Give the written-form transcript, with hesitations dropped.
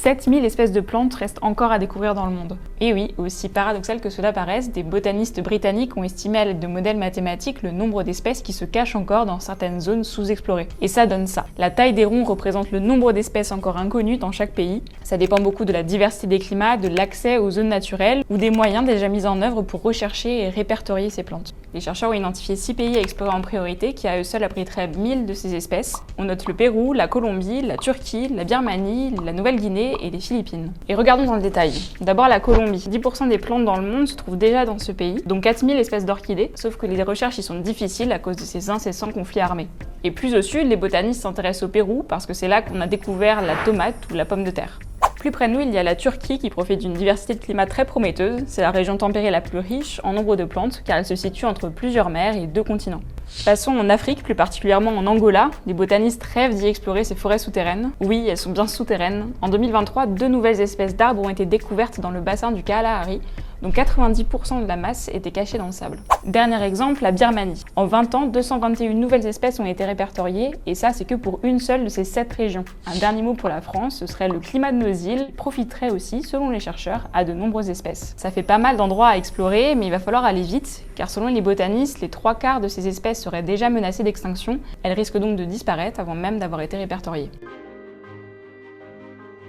7000 espèces de plantes restent encore à découvrir dans le monde. Et oui, aussi paradoxal que cela paraisse, des botanistes britanniques ont estimé à l'aide de modèles mathématiques le nombre d'espèces qui se cachent encore dans certaines zones sous-explorées. Et ça donne ça. La taille des ronds représente le nombre d'espèces encore inconnues dans chaque pays. Ça dépend beaucoup de la diversité des climats, de l'accès aux zones naturelles ou des moyens déjà mis en œuvre pour rechercher et répertorier ces plantes. Les chercheurs ont identifié 6 pays à explorer en priorité qui à eux seuls abriteraient 1000 de ces espèces. On note le Pérou, la Colombie, la Turquie, la Birmanie, la Nouvelle-Guinée et les Philippines. Et regardons dans le détail. D'abord la Colombie. 10% des plantes dans le monde se trouvent déjà dans ce pays, dont 4000 espèces d'orchidées, sauf que les recherches y sont difficiles à cause de ces incessants conflits armés. Et plus au sud, les botanistes s'intéressent au Pérou parce que c'est là qu'on a découvert la tomate ou la pomme de terre. Plus près de nous, il y a la Turquie qui profite d'une diversité de climat très prometteuse. C'est la région tempérée la plus riche en nombre de plantes car elle se situe entre plusieurs mers et 2 continents. Passons en Afrique, plus particulièrement en Angola. Les botanistes rêvent d'y explorer ces forêts souterraines. Oui, elles sont bien souterraines. En 2023, 2 nouvelles espèces d'arbres ont été découvertes dans le bassin du Kalahari, dont 90% de la masse était cachée dans le sable. Dernier exemple, la Birmanie. En 20 ans, 221 nouvelles espèces ont été répertoriées, et ça c'est que pour une seule de ces 7 régions. Un dernier mot pour la France, ce serait le climat de nos îles, profiterait aussi, selon les chercheurs, à de nombreuses espèces. Ça fait pas mal d'endroits à explorer, mais il va falloir aller vite, car selon les botanistes, les 3/4 de ces espèces seraient déjà menacées d'extinction. Elles risquent donc de disparaître avant même d'avoir été répertoriées.